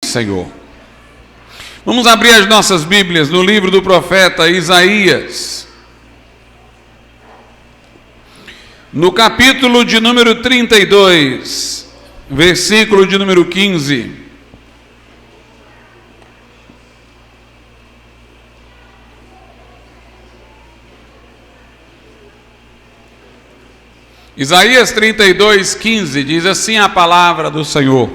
Senhor. Vamos abrir as nossas Bíblias no livro do profeta Isaías, no capítulo de número 32, versículo de número 15. Isaías 32, 15, diz assim a palavra do Senhor: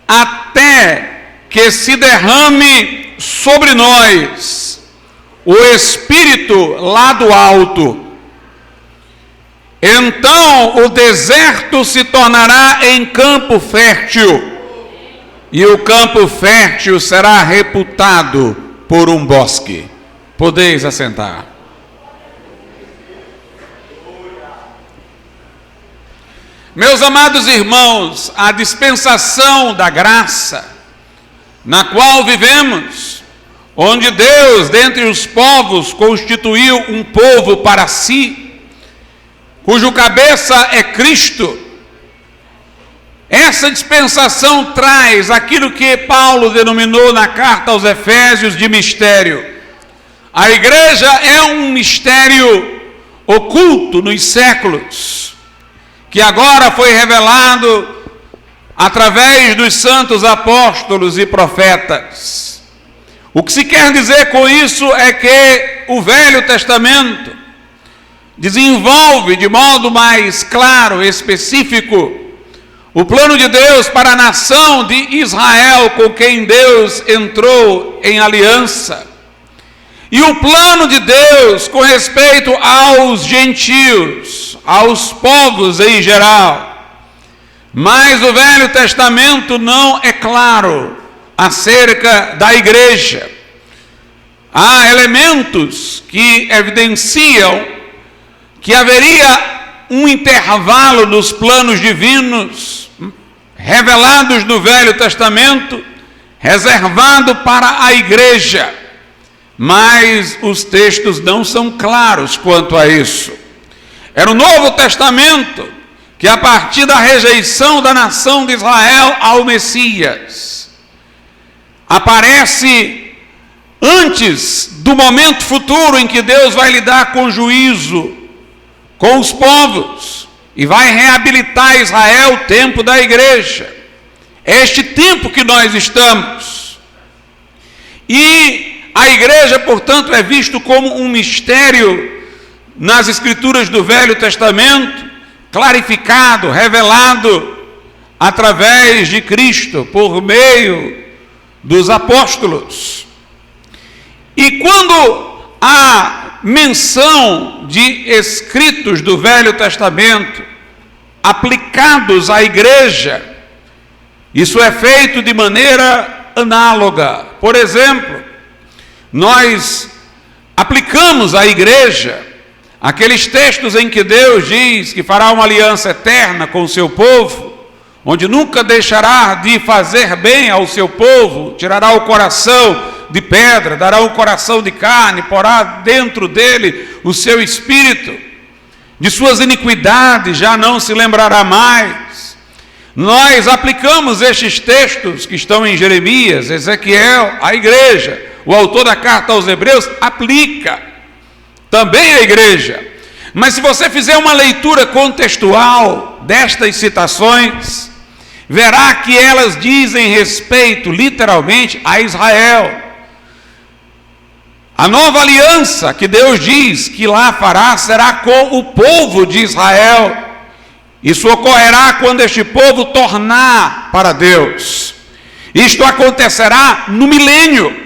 até que se derrame sobre nós o Espírito lá do alto, então o deserto se tornará em campo fértil, e o campo fértil será reputado por um bosque. Podeis assentar. Meus amados irmãos, a dispensação da graça na qual vivemos, onde Deus, dentre os povos, constituiu um povo para si, cujo cabeça é Cristo, essa dispensação traz aquilo que Paulo denominou na carta aos Efésios de mistério. A igreja é um mistério oculto nos séculos, que agora foi revelado através dos santos apóstolos e profetas. O que se quer dizer com isso é que o Velho Testamento desenvolve de modo mais claro e específico o plano de Deus para a nação de Israel, com quem Deus entrou em aliança, e o plano de Deus com respeito aos gentios, aos povos em geral. Mas o Velho Testamento não é claro acerca da igreja. Há elementos que evidenciam que haveria um intervalo nos planos divinos revelados no Velho Testamento, reservado para a igreja. Mas os textos não são claros quanto a isso. Era o Novo Testamento que, a partir da rejeição da nação de Israel ao Messias, aparece antes do momento futuro em que Deus vai lidar com juízo com os povos e vai reabilitar Israel, o tempo da igreja. É este tempo que nós estamos. E a igreja, portanto, é visto como um mistério nas escrituras do Velho Testamento, clarificado, revelado através de Cristo, por meio dos apóstolos. E quando há menção de escritos do Velho Testamento aplicados à igreja, isso é feito de maneira análoga. Por exemplo, nós aplicamos à igreja aqueles textos em que Deus diz que fará uma aliança eterna com o seu povo, onde nunca deixará de fazer bem ao seu povo, tirará o coração de pedra, dará um coração de carne, porá dentro dele o seu espírito, de suas iniquidades já não se lembrará mais. Nós aplicamos estes textos que estão em Jeremias, Ezequiel, à igreja. O autor da carta aos Hebreus aplica também à igreja. Mas se você fizer uma leitura contextual destas citações, verá que elas dizem respeito, literalmente, a Israel. A nova aliança que Deus diz que lá fará será com o povo de Israel. Isso ocorrerá quando este povo tornar para Deus. Isto acontecerá no milênio.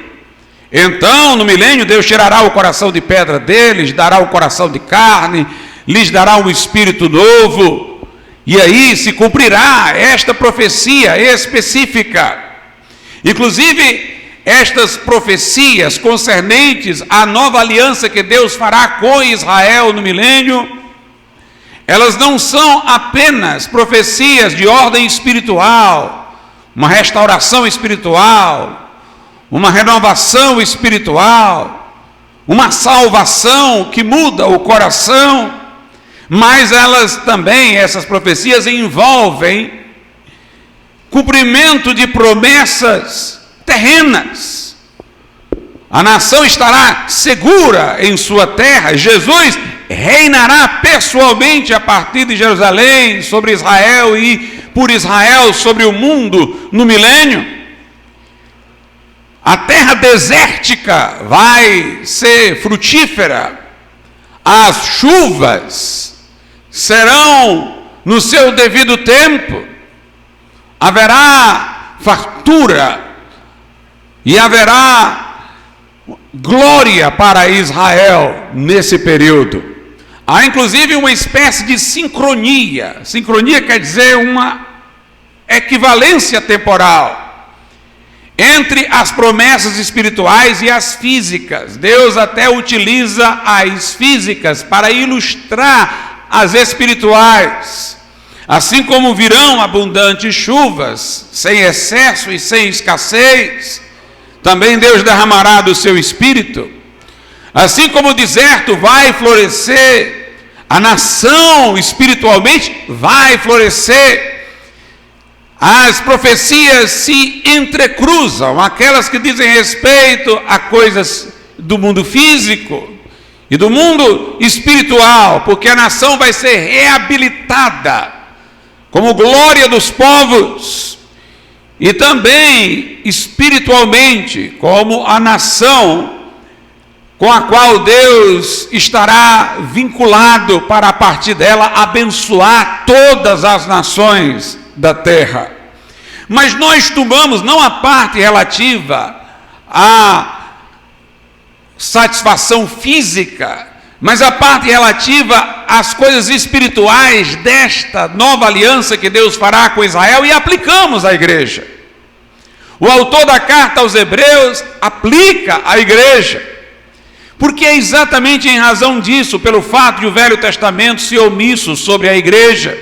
Então, no milênio, Deus tirará o coração de pedra deles, dará o coração de carne, lhes dará um espírito novo, e aí se cumprirá esta profecia específica. Inclusive, estas profecias concernentes à nova aliança que Deus fará com Israel no milênio, elas não são apenas profecias de ordem espiritual, uma restauração espiritual, uma renovação espiritual, uma salvação que muda o coração, mas elas também, essas profecias, envolvem cumprimento de promessas terrenas. A nação estará segura em sua terra. Jesus reinará pessoalmente a partir de Jerusalém sobre Israel e por Israel sobre o mundo no milênio. A terra desértica vai ser frutífera. As chuvas serão no seu devido tempo. Haverá fartura e haverá glória para Israel nesse período. Há inclusive uma espécie de sincronia. Sincronia quer dizer uma equivalência temporal entre as promessas espirituais e as físicas. Deus até utiliza as físicas para ilustrar as espirituais. Assim como virão abundantes chuvas, sem excesso e sem escassez, também Deus derramará do seu Espírito. Assim como o deserto vai florescer, a nação espiritualmente vai florescer. As profecias se entrecruzam, aquelas que dizem respeito a coisas do mundo físico e do mundo espiritual, porque a nação vai ser reabilitada como glória dos povos, e também espiritualmente como a nação com a qual Deus estará vinculado para a partir dela abençoar todas as nações da terra. Mas nós tomamos não a parte relativa à satisfação física, mas a parte relativa às coisas espirituais desta nova aliança que Deus fará com Israel e aplicamos à igreja. O autor da carta aos Hebreus aplica à igreja, porque é exatamente em razão disso, pelo fato de o Velho Testamento ser omisso sobre a igreja.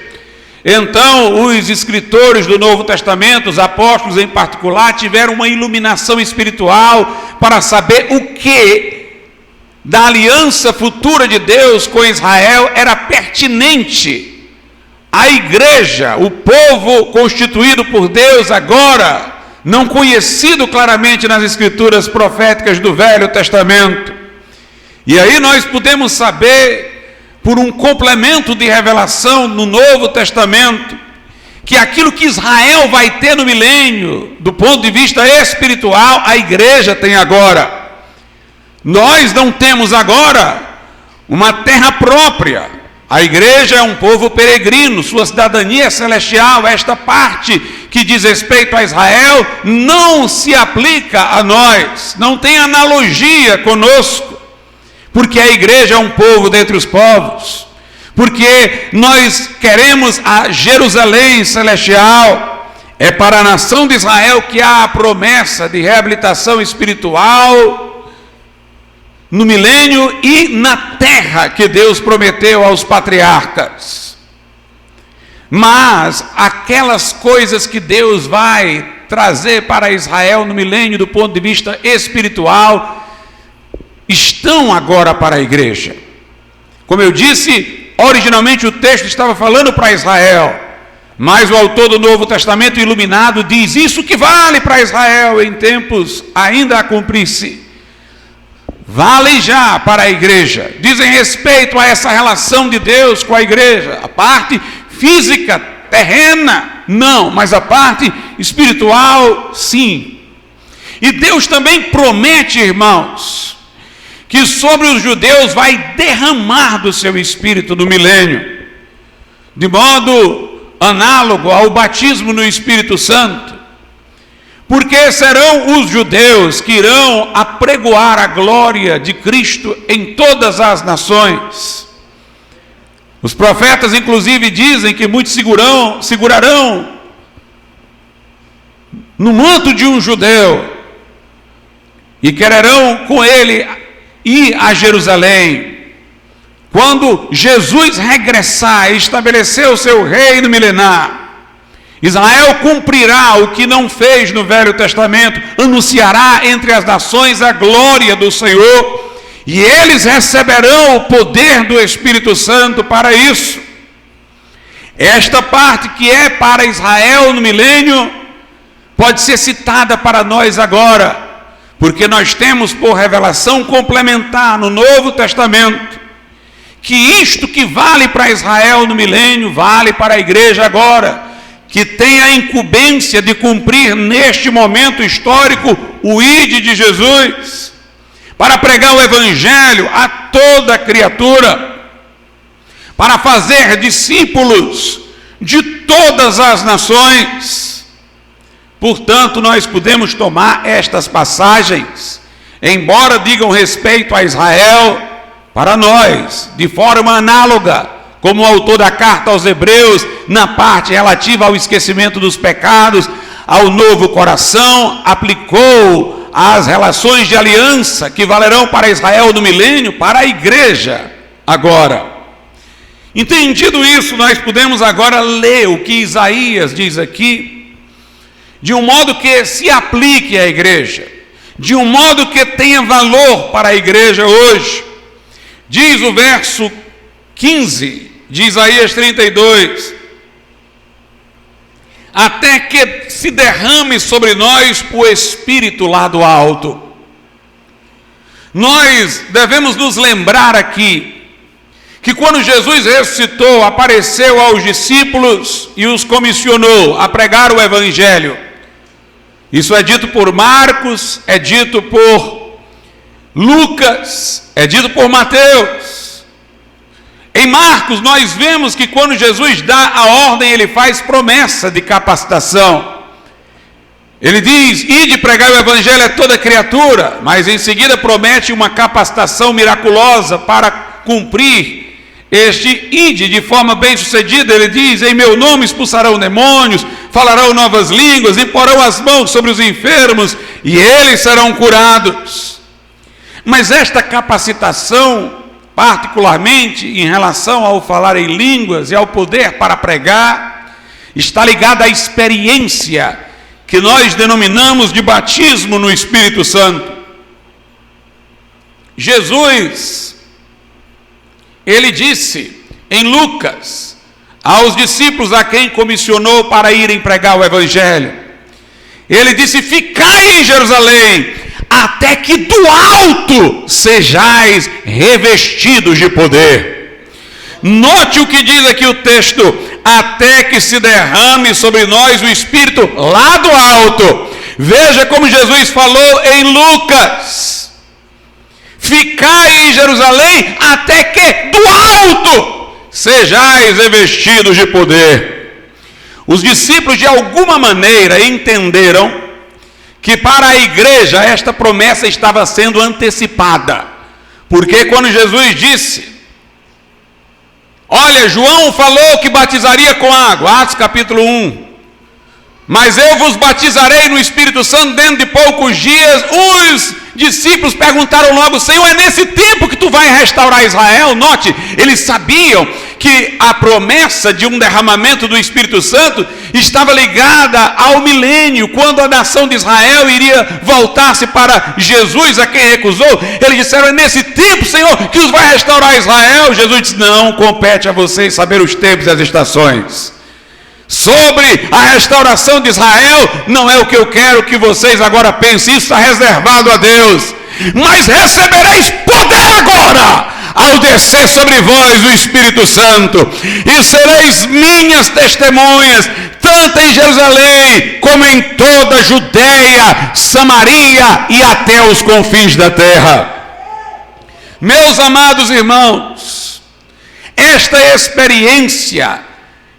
Então, os escritores do Novo Testamento, os apóstolos em particular, tiveram uma iluminação espiritual para saber o que da aliança futura de Deus com Israel era pertinente à igreja, o povo constituído por Deus agora, não conhecido claramente nas escrituras proféticas do Velho Testamento. E aí nós podemos saber, por um complemento de revelação no Novo Testamento, que aquilo que Israel vai ter no milênio, do ponto de vista espiritual, a igreja tem agora. Nós não temos agora uma terra própria. A igreja é um povo peregrino, sua cidadania é celestial. Esta parte que diz respeito a Israel não se aplica a nós, não tem analogia conosco, porque a igreja é um povo dentre os povos, porque nós queremos a Jerusalém celestial. É para a nação de Israel que há a promessa de reabilitação espiritual no milênio e na terra que Deus prometeu aos patriarcas. Mas aquelas coisas que Deus vai trazer para Israel no milênio do ponto de vista espiritual estão agora para a igreja. Como eu disse, originalmente o texto estava falando para Israel, mas o autor do Novo Testamento iluminado diz: isso que vale para Israel em tempos ainda a cumprir-se, vale já para a igreja. Dizem respeito a essa relação de Deus com a igreja. A parte física, terrena, não, mas a parte espiritual, sim. E Deus também promete, irmãos, que sobre os judeus vai derramar do seu Espírito no milênio, de modo análogo ao batismo no Espírito Santo. Porque serão os judeus que irão apregoar a glória de Cristo em todas as nações. Os profetas, inclusive, dizem que muitos segurarão no manto de um judeu e quererão com ele ir a Jerusalém. Quando Jesus regressar e estabelecer o seu reino milenar, Israel cumprirá o que não fez no Velho Testamento, anunciará entre as nações a glória do Senhor, e eles receberão o poder do Espírito Santo para isso. Esta parte que é para Israel no milênio pode ser citada para nós agora, porque nós temos por revelação complementar no Novo Testamento, que isto que vale para Israel no milênio, vale para a igreja agora, que tem a incumbência de cumprir neste momento histórico o ide de Jesus, para pregar o evangelho a toda criatura, para fazer discípulos de todas as nações. Portanto, nós podemos tomar estas passagens, embora digam respeito a Israel, para nós, de forma análoga, como o autor da carta aos Hebreus, na parte relativa ao esquecimento dos pecados, ao novo coração, aplicou as relações de aliança que valerão para Israel no milênio, para a igreja agora. Entendido isso, nós podemos agora ler o que Isaías diz aqui, de um modo que se aplique à igreja, de um modo que tenha valor para a igreja hoje. Diz o verso 15 de Isaías 32, até que se derrame sobre nós o Espírito lá do alto. Nós devemos nos lembrar aqui, que quando Jesus ressuscitou, apareceu aos discípulos e os comissionou a pregar o Evangelho. Isso é dito por Marcos, é dito por Lucas, é dito por Mateus. Em Marcos nós vemos que quando Jesus dá a ordem, ele faz promessa de capacitação. Ele diz, ide pregar o evangelho a toda criatura, mas em seguida promete uma capacitação miraculosa para cumprir este ide de forma bem sucedida. Ele diz, em meu nome expulsarão demônios, falarão novas línguas, imporão as mãos sobre os enfermos e eles serão curados. Mas esta capacitação, particularmente em relação ao falar em línguas e ao poder para pregar, está ligada à experiência que nós denominamos de batismo no Espírito Santo. Jesus, ele disse em Lucas aos discípulos a quem comissionou para irem pregar o Evangelho, ele disse, ficai em Jerusalém, até que do alto sejais revestidos de poder. Note o que diz aqui o texto, até que se derrame sobre nós o Espírito lá do alto. Veja como Jesus falou em Lucas, ficai em Jerusalém, até que do alto sejais revestidos de poder. Os discípulos de alguma maneira entenderam que para a igreja esta promessa estava sendo antecipada, porque quando Jesus disse, olha, João falou que batizaria com água, Atos capítulo 1, mas eu vos batizarei no Espírito Santo dentro de poucos dias, os discípulos perguntaram logo, Senhor, é nesse tempo que tu vai restaurar Israel? Note, eles sabiam que a promessa de um derramamento do Espírito Santo estava ligada ao milênio, quando a nação de Israel iria voltar-se para Jesus, a quem recusou. Eles disseram, é nesse tempo, Senhor, que os vai restaurar Israel? Jesus disse, não, compete a vocês saber os tempos e as estações. Sobre a restauração de Israel, não é o que eu quero que vocês agora pensem, isso está reservado a Deus. Mas recebereis poder agora, ao descer sobre vós o Espírito Santo, e sereis minhas testemunhas, tanto em Jerusalém, como em toda a Judeia, Samaria e até os confins da terra. Meus amados irmãos, esta experiência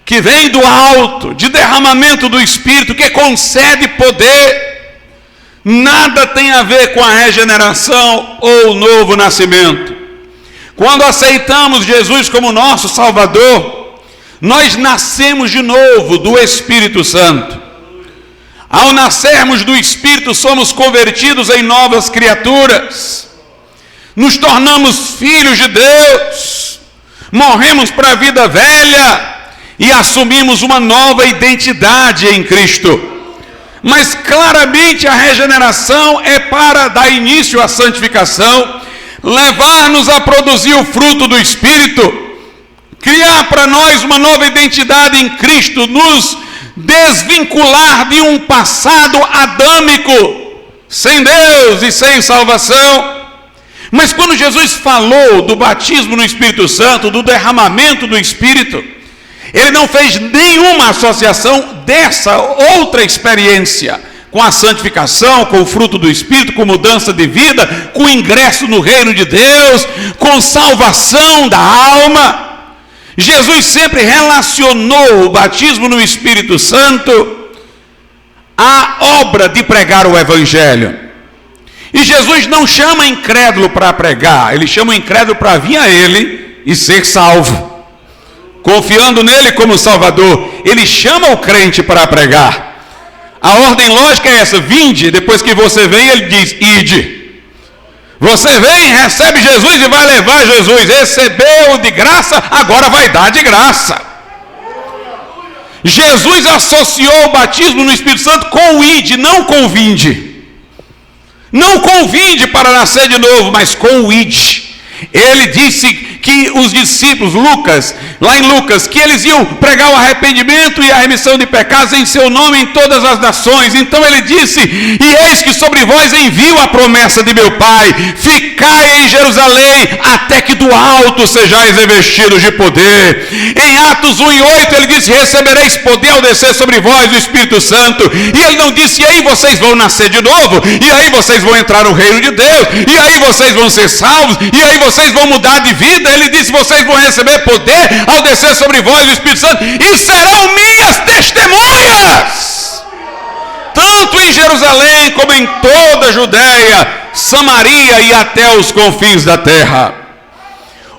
que vem do alto, de derramamento do Espírito, que concede poder, nada tem a ver com a regeneração ou o novo nascimento. Quando aceitamos Jesus como nosso Salvador, nós nascemos de novo do Espírito Santo. Ao nascermos do Espírito, somos convertidos em novas criaturas, nos tornamos filhos de Deus, morremos para a vida velha e assumimos uma nova identidade em Cristo. Mas claramente a regeneração é para dar início à santificação, levar-nos a produzir o fruto do Espírito, criar para nós uma nova identidade em Cristo, nos desvincular de um passado adâmico, sem Deus e sem salvação. Mas quando Jesus falou do batismo no Espírito Santo, do derramamento do Espírito, ele não fez nenhuma associação dessa outra experiência com a santificação, com o fruto do Espírito, com mudança de vida, com ingresso no reino de Deus, com salvação da alma. Jesus sempre relacionou o batismo no Espírito Santo à obra de pregar o Evangelho. E Jesus não chama incrédulo para pregar, ele chama o incrédulo para vir a ele e ser salvo, confiando nele como Salvador. Ele chama o crente para pregar. A ordem lógica é essa: vinde. Depois que você vem, ele diz: ide. Você vem, recebe Jesus e vai levar Jesus. Recebeu de graça, agora vai dar de graça. Jesus associou o batismo no Espírito Santo com o ide, não com o vinde. Não com o vinde para nascer de novo, mas com o ide. Ele disse que os discípulos, lá em Lucas, que eles iam pregar o arrependimento e a remissão de pecados em seu nome em todas as nações. Então ele disse: e eis que sobre vós envio a promessa de meu Pai, ficai em Jerusalém, até que do alto sejais revestidos de poder. Em Atos 1:8 ele disse: recebereis poder ao descer sobre vós o Espírito Santo. E ele não disse: e aí vocês vão nascer de novo, e aí vocês vão entrar no reino de Deus, e aí vocês vão ser salvos, e aí vocês vão mudar de vida. Ele disse: vocês vão receber poder ao descer sobre vós o Espírito Santo, e serão minhas testemunhas, tanto em Jerusalém como em toda a Judéia, Samaria e até os confins da terra.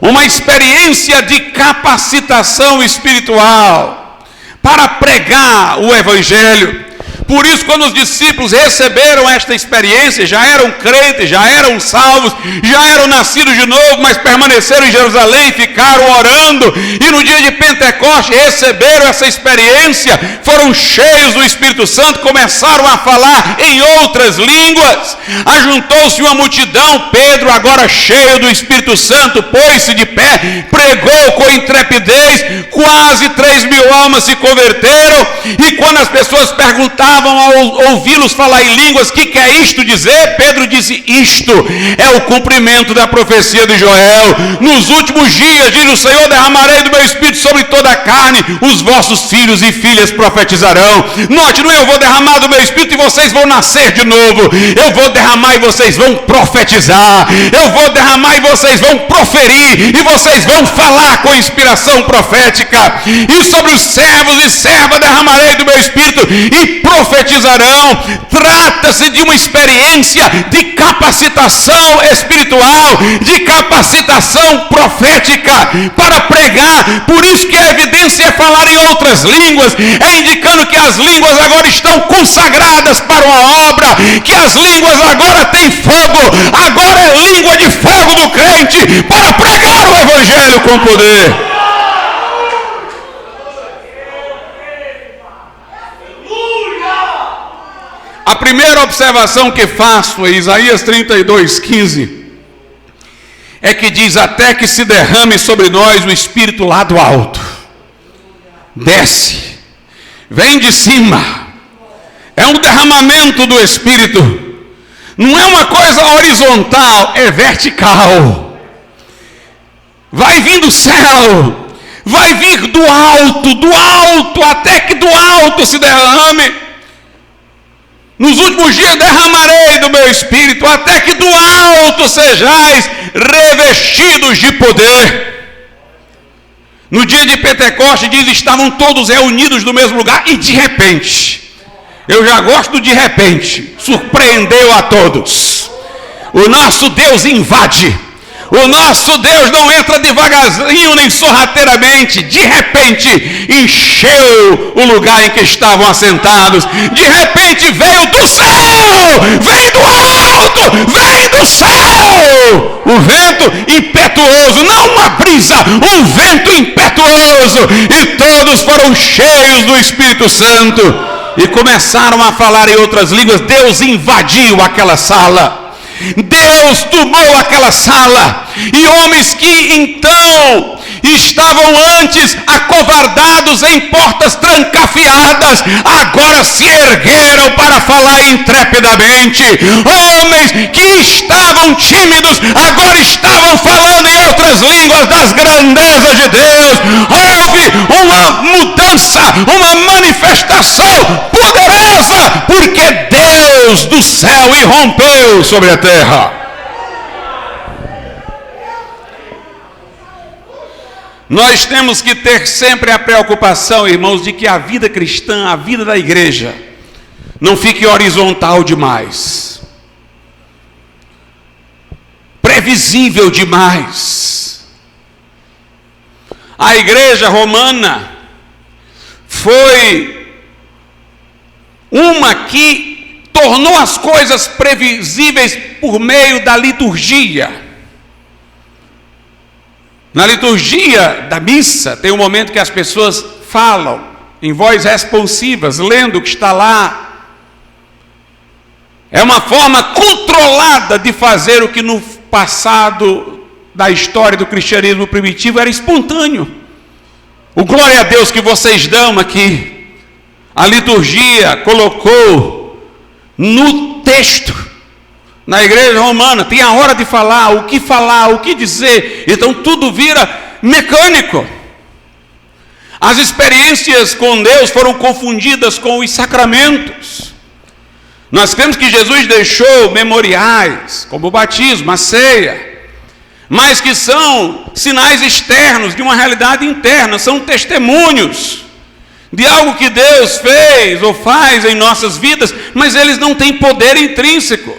Uma experiência de capacitação espiritual para pregar o Evangelho. Por isso, quando os discípulos receberam esta experiência, já eram crentes, já eram salvos, já eram nascidos de novo, mas permaneceram em Jerusalém, ficaram orando, e no dia de Pentecostes receberam essa experiência, foram cheios do Espírito Santo, começaram a falar em outras línguas. Ajuntou-se uma multidão. Pedro, agora cheio do Espírito Santo, pôs-se de pé, pregou com intrepidez, quase 3.000 almas se converteram. E quando as pessoas perguntavam ao ouvi-los falar em línguas: o que quer isto dizer? Pedro disse: isto é o cumprimento da profecia de Joel. Nos últimos dias, diz o Senhor, derramarei do meu Espírito sobre toda a carne, os vossos filhos e filhas profetizarão. Note, não: eu vou derramar do meu Espírito e vocês vão nascer de novo. Eu vou derramar e vocês vão profetizar. Eu vou derramar e vocês vão proferir, e vocês vão falar com inspiração profética. E sobre os servos e servas derramarei do meu Espírito e profetizarão. Trata-se de uma experiência de capacitação espiritual, de capacitação profética para pregar. Por isso que a evidência é falar em outras línguas, é indicando que as línguas agora estão consagradas para uma obra, que as línguas agora têm fogo, agora é língua de fogo do crente para pregar o Evangelho com poder. A primeira observação que faço em Isaías 32:15 é que diz: até que se derrame sobre nós o Espírito lá do alto. Desce, vem de cima, é um derramamento do Espírito, não é uma coisa horizontal, é vertical. Vai vir do céu, vai vir do alto, até que do alto se derrame. Nos últimos dias derramarei do meu Espírito, até que do alto sejais revestidos de poder. No dia de Pentecostes, diz: estavam todos reunidos no mesmo lugar, e de repente, eu já gosto de repente, surpreendeu a todos. O nosso Deus invade. O nosso Deus não entra devagarzinho nem sorrateiramente. De repente encheu o lugar em que estavam assentados. De repente veio do céu, veio do alto, veio do céu. Um vento impetuoso, não uma brisa, um vento impetuoso. E todos foram cheios do Espírito Santo e começaram a falar em outras línguas. Deus invadiu aquela sala. Deus tomou aquela sala, e homens que então estavam antes acovardados em portas trancafiadas, agora se ergueram para falar intrepidamente. Homens que estavam tímidos, agora estavam falando em outras línguas das grandezas de Deus. Houve uma mudança, uma manifestação poderosa, porque Deus do céu irrompeu sobre a terra. Nós temos que ter sempre a preocupação, irmãos, de que a vida cristã, a vida da igreja, não fique horizontal demais, previsível demais. A igreja romana foi uma que tornou as coisas previsíveis por meio da liturgia. Na liturgia da missa, tem um momento que as pessoas falam em voz responsivas, lendo o que está lá. É uma forma controlada de fazer o que no passado da história do cristianismo primitivo era espontâneo. O glória a Deus que vocês dão aqui, a liturgia colocou no texto. Na igreja romana tem a hora de falar, o que dizer, então tudo vira mecânico. As experiências com Deus foram confundidas com os sacramentos. Nós cremos que Jesus deixou memoriais, como o batismo, a ceia, mas que são sinais externos de uma realidade interna, são testemunhos de algo que Deus fez ou faz em nossas vidas, mas eles não têm poder intrínseco.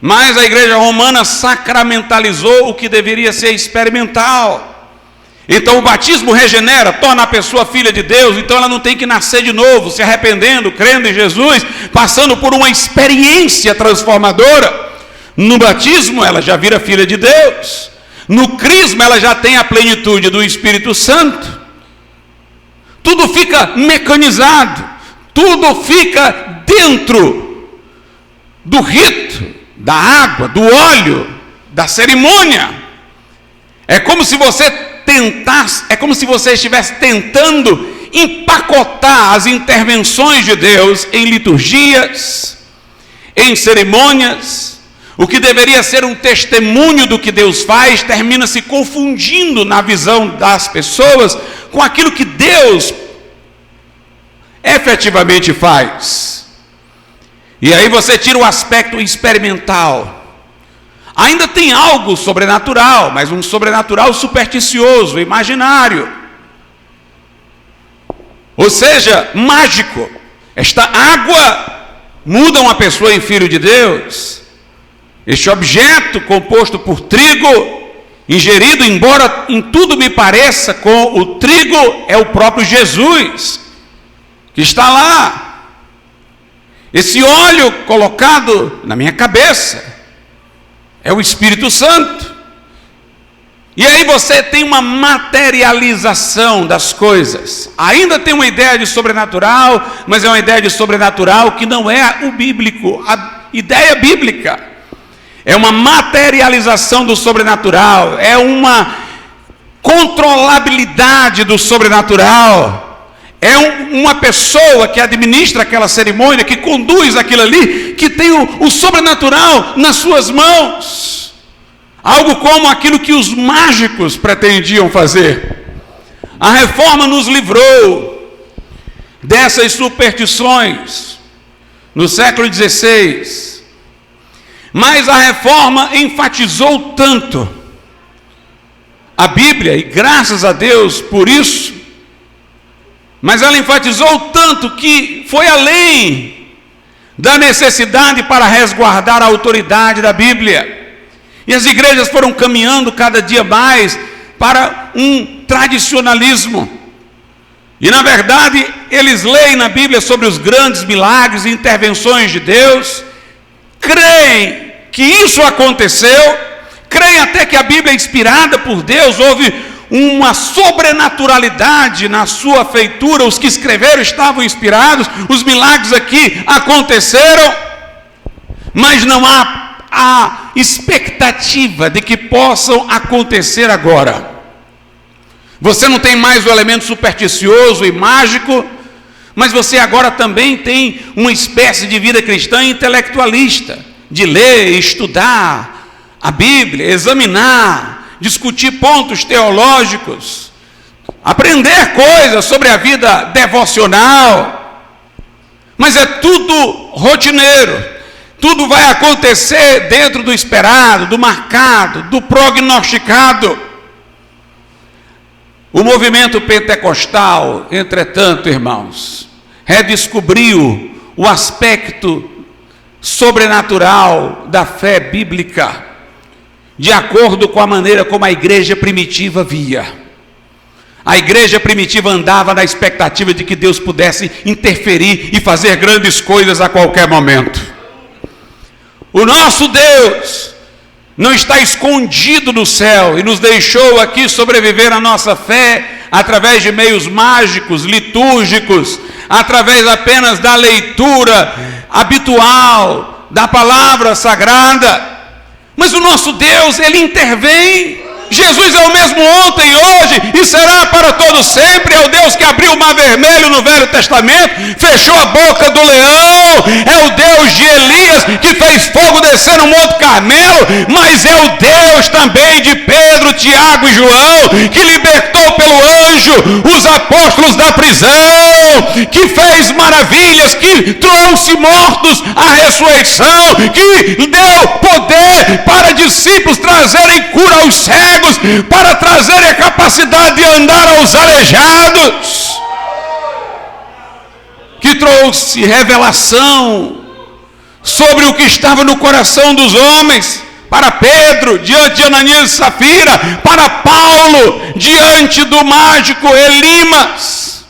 Mas a igreja romana sacramentalizou o que deveria ser experimental. Então o batismo regenera, torna a pessoa filha de Deus, então ela não tem que nascer de novo, se arrependendo, crendo em Jesus, passando por uma experiência transformadora. No batismo ela já vira filha de Deus. No crisma ela já tem a plenitude do Espírito Santo. Tudo fica mecanizado, tudo fica dentro do rito, da água, do óleo, da cerimônia. É como se você estivesse tentando empacotar as intervenções de Deus em liturgias, em cerimônias. O que deveria ser um testemunho do que Deus faz, termina se confundindo na visão das pessoas com aquilo que Deus efetivamente faz. E aí você tira o aspecto experimental. Ainda tem algo sobrenatural, mas um sobrenatural supersticioso, imaginário. Ou seja, mágico. Esta água muda uma pessoa em filho de Deus. Este objeto composto por trigo, ingerido, embora em tudo me pareça com o trigo, é o próprio Jesus, que está lá. Esse óleo colocado na minha cabeça é o Espírito Santo. E aí você tem uma materialização das coisas. Ainda tem uma ideia de sobrenatural, mas é uma ideia de sobrenatural que não é o bíblico, a ideia bíblica. É uma materialização do sobrenatural, é uma controlabilidade do sobrenatural. É uma pessoa que administra aquela cerimônia, que conduz aquilo ali, que tem o sobrenatural nas suas mãos. Algo como aquilo que os mágicos pretendiam fazer. A reforma nos livrou dessas superstições no século XVI. Mas a reforma enfatizou tanto a Bíblia, e graças a Deus por isso, mas ela enfatizou tanto que foi além da necessidade para resguardar a autoridade da Bíblia. E as igrejas foram caminhando cada dia mais para um tradicionalismo. E na verdade, eles leem na Bíblia sobre os grandes milagres e intervenções de Deus, creem que isso aconteceu, creem até que a Bíblia é inspirada por Deus, houve uma sobrenaturalidade na sua feitura, os que escreveram estavam inspirados, os milagres aqui aconteceram, mas não há a expectativa de que possam acontecer agora. Você não tem mais o elemento supersticioso e mágico, mas você agora também tem uma espécie de vida cristã intelectualista, de ler, estudar a Bíblia, examinar, discutir pontos teológicos, aprender coisas sobre a vida devocional, mas é tudo rotineiro. Tudo vai acontecer dentro do esperado, do marcado, do prognosticado. O movimento pentecostal, entretanto, irmãos, redescobriu o aspecto sobrenatural da fé bíblica, de acordo com a maneira como a igreja primitiva via. A igreja primitiva andava na expectativa de que Deus pudesse interferir e fazer grandes coisas a qualquer momento. O nosso Deus não está escondido no céu e nos deixou aqui sobreviver a nossa fé através de meios mágicos, litúrgicos, através apenas da leitura habitual da palavra sagrada. Mas o nosso Deus, Ele intervém. Jesus é o mesmo ontem, hoje e será para todo sempre. É o Deus que abriu o mar vermelho no Velho Testamento, fechou a boca do leão. É o Deus de Elias que fez fogo descer no Monte Carmelo, mas é o Deus também de Pedro, Tiago e João, que libertou pelo anjo os apóstolos da prisão, que fez maravilhas, que trouxe mortos à ressurreição, que deu poder para discípulos trazerem cura aos cegos, para trazerem a capacidade de andar aos aleijados, que trouxe revelação sobre o que estava no coração dos homens, para Pedro, diante de Ananias e Safira, para Paulo, diante do mágico Elimas.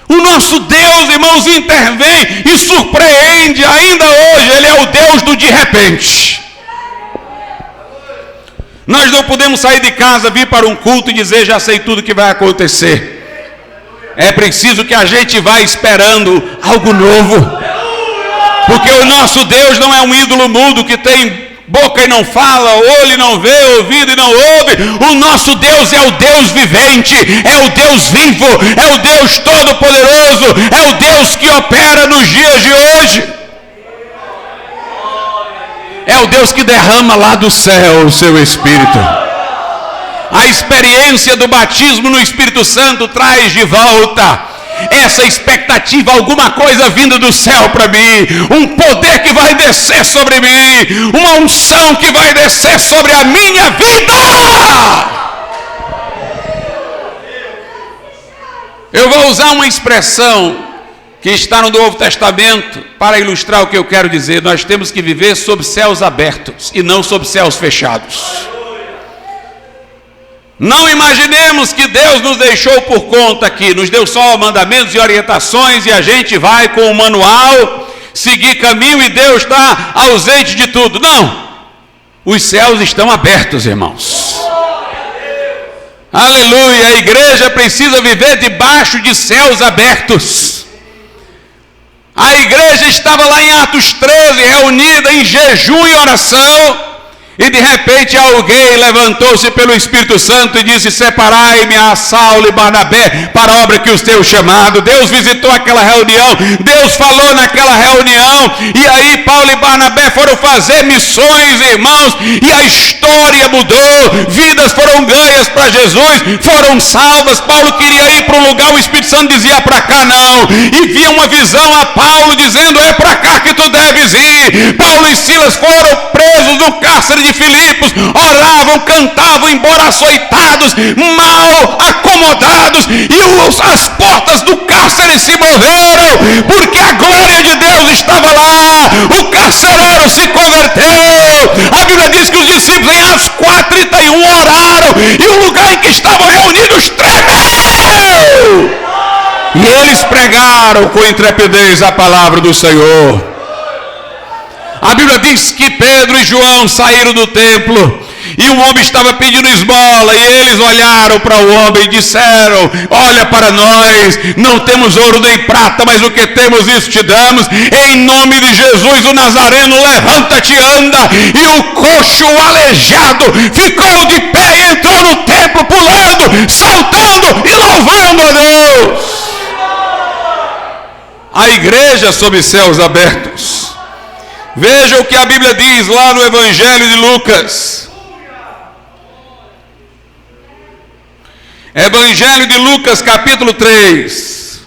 O nosso Deus, irmãos, intervém e surpreende ainda hoje. Ele é o Deus do de repente. Nós não podemos sair de casa, vir para um culto e dizer, já sei tudo que vai acontecer. É preciso que a gente vá esperando algo novo. Porque o nosso Deus não é um ídolo mudo que tem boca e não fala, olho e não vê, ouvido e não ouve. O nosso Deus é o Deus vivente, é o Deus vivo, é o Deus todo-poderoso, é o Deus que opera nos dias de hoje. É o Deus que derrama lá do céu o seu Espírito. A experiência do batismo no Espírito Santo traz de volta essa expectativa, alguma coisa vindo do céu para mim, um poder que vai descer sobre mim, uma unção que vai descer sobre a minha vida. Eu vou usar uma expressão que está no Novo Testamento para ilustrar o que eu quero dizer. Nós temos que viver sob céus abertos e não sob céus fechados. Não imaginemos que Deus nos deixou por conta aqui, nos deu só mandamentos e orientações e a gente vai com o manual, seguir caminho e Deus está ausente de tudo. Não, os céus estão abertos, irmãos. Aleluia, a igreja precisa viver debaixo de céus abertos. A igreja estava lá em Atos 13, reunida em jejum e oração, e de repente alguém levantou-se pelo Espírito Santo e disse, separai-me a Saulo e Barnabé para a obra que os tenho chamado. Deus visitou aquela reunião, Deus falou naquela reunião, e aí Paulo e Barnabé foram fazer missões, irmãos, e a história mudou, vidas foram ganhas para Jesus, foram salvas. Paulo queria ir para um lugar, o Espírito Santo dizia, para cá não, e via uma visão a Paulo dizendo, é para cá que tu deves ir. Paulo e Silas foram presos no cárcere de Filipos, oravam, cantavam, embora açoitados, mal acomodados, e as portas do cárcere se moveram, porque a glória de Deus estava lá. O carcereiro se converteu. A Bíblia diz que os discípulos em Atos 4:31 oraram, e o lugar em que estavam reunidos tremeu, e eles pregaram com intrepidez a palavra do Senhor. A Bíblia diz que Pedro e João saíram do templo E o homem estava pedindo esmola, e eles olharam para o homem e disseram: olha para nós, não temos ouro nem prata, mas o que temos isso te damos. Em nome de Jesus o Nazareno, levanta-te e anda. E o coxo, o aleijado, ficou de pé e entrou no templo pulando, saltando e louvando a Deus. A igreja sob céus abertos. Veja o que a Bíblia diz lá no Evangelho de Lucas. Evangelho de Lucas, capítulo 3,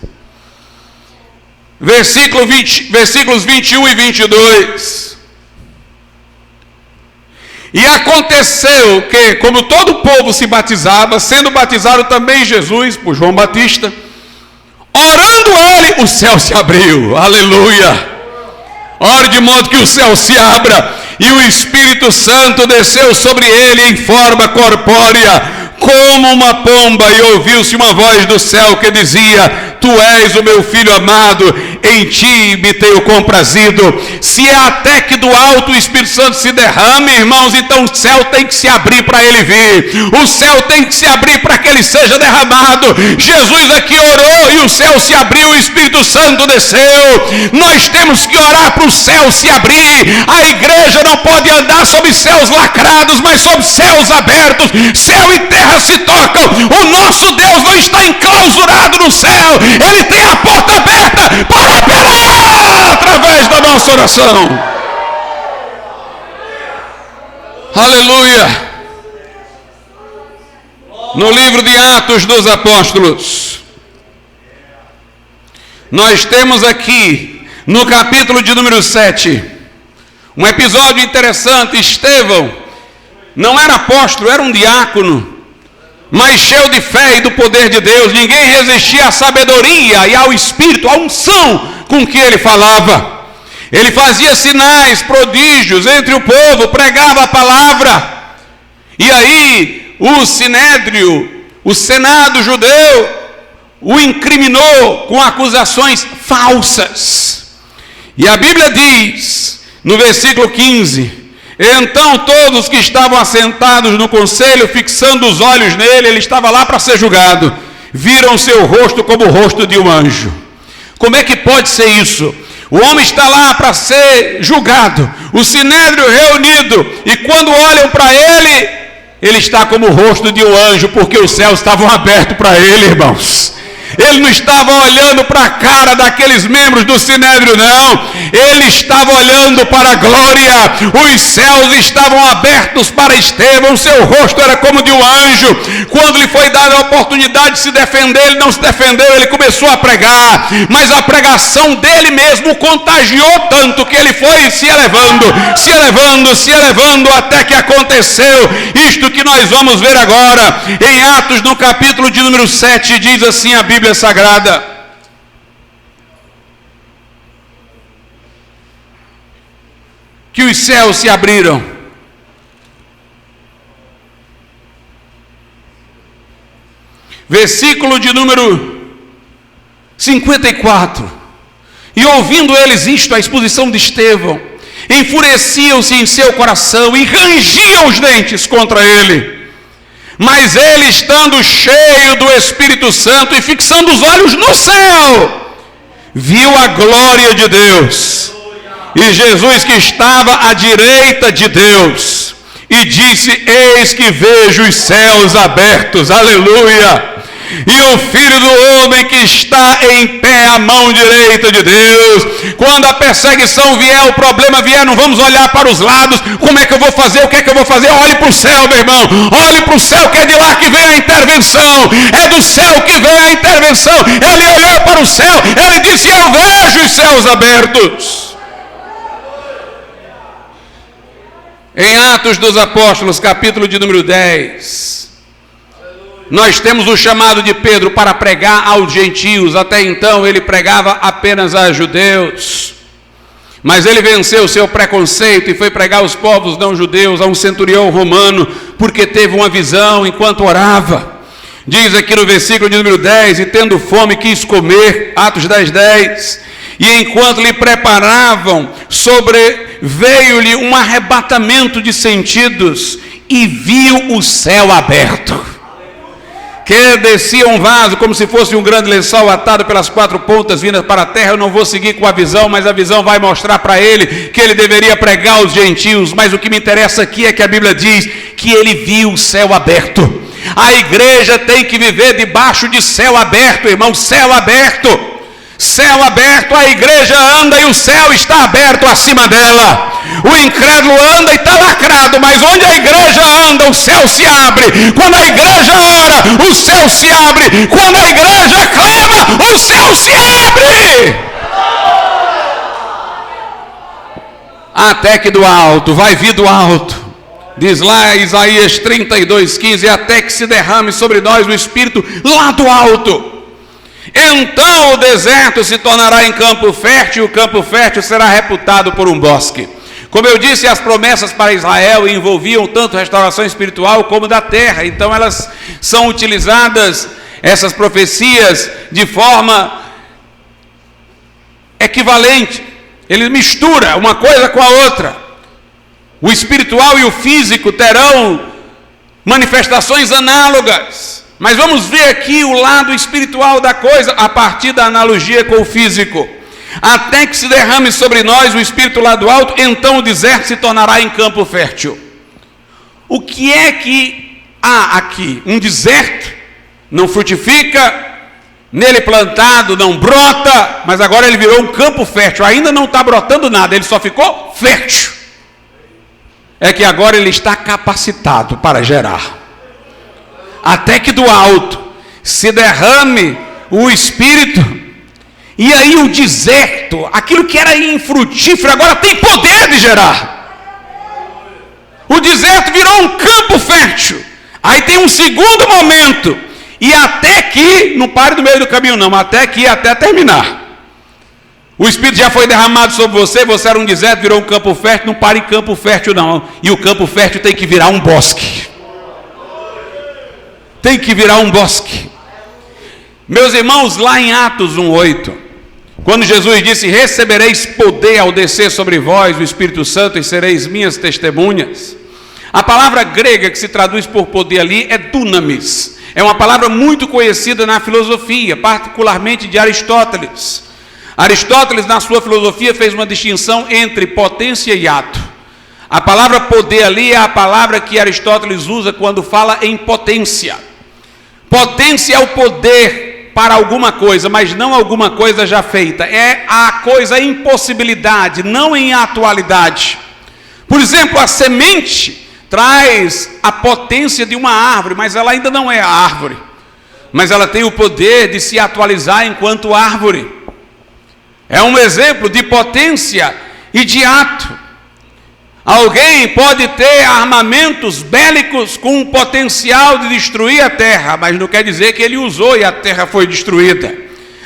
versículos 21 e 22. E aconteceu que, como todo o povo se batizava, sendo batizado também Jesus por João Batista, orando ele, o céu se abriu. Aleluia! Ore de modo que o céu se abra, e o Espírito Santo desceu sobre ele em forma corpórea, como uma pomba, e ouviu-se uma voz do céu que dizia: tu és o meu filho amado, em ti me tenho comprazido. Se é até que do alto o Espírito Santo se derrame, irmãos, então o céu tem que se abrir para ele vir, o céu tem que se abrir para que ele seja derramado. Jesus aqui orou e o céu se abriu, o Espírito Santo desceu. Nós temos que orar para o céu se abrir. A igreja não pode andar sob céus lacrados, mas sob céus abertos. Céu e terra se tocam. O nosso Deus não está enclausurado no céu, ele tem a porta aberta para operar através da nossa oração. Aleluia. No livro de Atos dos Apóstolos, nós temos aqui no capítulo de número 7 um episódio interessante. Estevão não era apóstolo, era um diácono, mas cheio de fé e do poder de Deus. Ninguém resistia à sabedoria e ao Espírito, à unção com que ele falava. Ele fazia sinais, prodígios entre o povo, pregava a palavra. E aí o Sinédrio, o Senado judeu, o incriminou com acusações falsas. E a Bíblia diz, no versículo 15: então todos que estavam assentados no conselho, fixando os olhos nele, ele estava lá para ser julgado, viram seu rosto como o rosto de um anjo. Como é que pode ser isso? O homem está lá para ser julgado, o sinédrio reunido, e quando olham para ele, ele está como o rosto de um anjo, porque os céus estavam abertos para ele, irmãos. Ele não estava olhando para a cara daqueles membros do Sinédrio, não. Ele estava olhando para a glória. Os céus estavam abertos para Estevão. Seu rosto era como de um anjo. Quando lhe foi dada a oportunidade de se defender, ele não se defendeu, ele começou a pregar. Mas a pregação dele mesmo o contagiou tanto que ele foi se elevando, se elevando, se elevando, até que aconteceu isto que nós vamos ver agora. Em Atos, no capítulo de número 7, diz assim a Bíblia Sagrada: que os céus se abriram, versículo de número 54. E ouvindo eles isto, a exposição de Estevão, enfureciam-se em seu coração e rangiam os dentes contra ele. Mas ele, estando cheio do Espírito Santo e fixando os olhos no céu, viu a glória de Deus e Jesus que estava à direita de Deus, e disse: eis que vejo os céus abertos, aleluia, e o Filho do Homem que está em pé à mão direita de Deus. Quando a perseguição vier, o problema vier, não vamos olhar para os lados. Como é que eu vou fazer? O que é que eu vou fazer? Olhe para o céu, meu irmão. Olhe para o céu, que é de lá que vem a intervenção. É do céu que vem a intervenção. Ele olhou para o céu, ele disse: eu vejo os céus abertos. Em Atos dos Apóstolos, capítulo de número 10, nós temos o chamado de Pedro para pregar aos gentios. Até então ele pregava apenas a judeus, mas ele venceu o seu preconceito e foi pregar aos povos não judeus, a um centurião romano, porque teve uma visão enquanto orava. Diz aqui no versículo de número 10: e tendo fome quis comer, Atos 10:10, e enquanto lhe preparavam, sobreveio-lhe um arrebatamento de sentidos, e viu o céu aberto. Que descia um vaso como se fosse um grande lençol atado pelas 4 pontas vindo para a terra. Eu não vou seguir com a visão, mas a visão vai mostrar para ele que ele deveria pregar aos gentios. Mas o que me interessa aqui é que a Bíblia diz que ele viu o céu aberto. A igreja tem que viver debaixo de céu aberto, irmão, céu aberto. Céu aberto, a igreja anda e o céu está aberto acima dela. O incrédulo anda e está lacrado, mas onde a igreja anda, o céu se abre. Quando a igreja ora, o céu se abre. Quando a igreja clama, o céu se abre. Até que do alto, vai vir do alto. Diz lá Isaías 32:15, até que se derrame sobre nós o Espírito lá do alto. Então o deserto se tornará em campo fértil, e o campo fértil será reputado por um bosque. Como eu disse, as promessas para Israel envolviam tanto restauração espiritual como da terra. Então elas são utilizadas, essas profecias, de forma equivalente. Ele mistura uma coisa com a outra. O espiritual e o físico terão manifestações análogas. Mas vamos ver aqui o lado espiritual da coisa a partir da analogia com o físico. Até que se derrame sobre nós o Espírito lá do alto, então o deserto se tornará em campo fértil. O que é que há aqui? Um deserto, não frutifica, nele plantado não brota, mas agora ele virou um campo fértil. Ainda não está brotando nada, ele só ficou fértil. É que agora ele está capacitado para gerar. Até que do alto se derrame o Espírito, e aí o deserto, aquilo que era infrutífero, agora tem poder de gerar. O deserto virou um campo fértil. Aí tem um segundo momento, e até que, não pare no meio do caminho não, até terminar. O Espírito já foi derramado sobre você, você era um deserto, virou um campo fértil, não pare em campo fértil não. E o campo fértil tem que virar um bosque. Tem que virar um bosque. Meus irmãos, lá em Atos 1:8, quando Jesus disse, recebereis poder ao descer sobre vós o Espírito Santo e sereis minhas testemunhas. A palavra grega que se traduz por poder ali é dunamis. É uma palavra muito conhecida na filosofia, particularmente de Aristóteles. Aristóteles, na sua filosofia, fez uma distinção entre potência e ato. A palavra poder ali é a palavra que Aristóteles usa quando fala em potência. Potência é o poder para alguma coisa, mas não alguma coisa já feita. É a coisa em possibilidade, não em atualidade. Por exemplo, a semente traz a potência de uma árvore, mas ela ainda não é a árvore. Mas ela tem o poder de se atualizar enquanto árvore. É um exemplo de potência e de ato. Alguém pode ter armamentos bélicos com o potencial de destruir a terra, mas não quer dizer que ele usou e a terra foi destruída.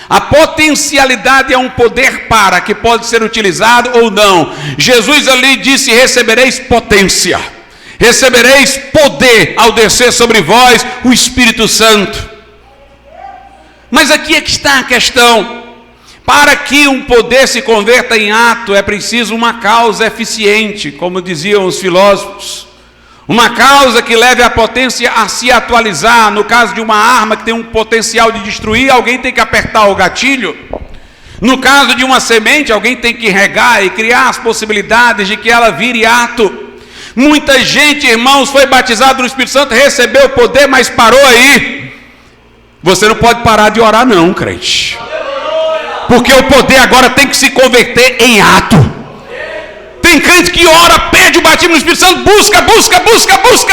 A potencialidade é um poder para, que pode ser utilizado ou não. Jesus ali disse, recebereis potência, recebereis poder ao descer sobre vós o Espírito Santo. Mas aqui é que está a questão. Para que um poder se converta em ato, é preciso uma causa eficiente, como diziam os filósofos. Uma causa que leve a potência a se atualizar. No caso de uma arma que tem um potencial de destruir, alguém tem que apertar o gatilho. No caso de uma semente, alguém tem que regar e criar as possibilidades de que ela vire ato. Muita gente, irmãos, foi batizado no Espírito Santo, recebeu o poder, mas parou aí. Você não pode parar de orar não, crente. Porque o poder agora tem que se converter em ato. Tem crente que ora, pede o batismo no Espírito Santo, busca,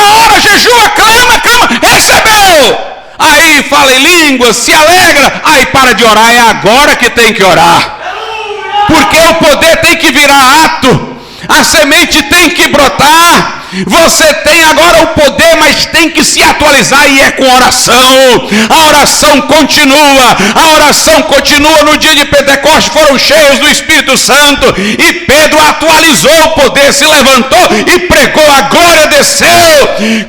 ora, jejua, clama, recebeu. Aí fala em línguas, se alegra, aí para de orar, é agora que tem que orar. Porque o poder tem que virar ato, a semente tem que brotar. Você tem agora o poder, mas tem que se atualizar, e é com oração. A oração continua. No dia de Pentecostes foram cheios do Espírito Santo, e Pedro atualizou o poder, se levantou e pregou, a glória desceu,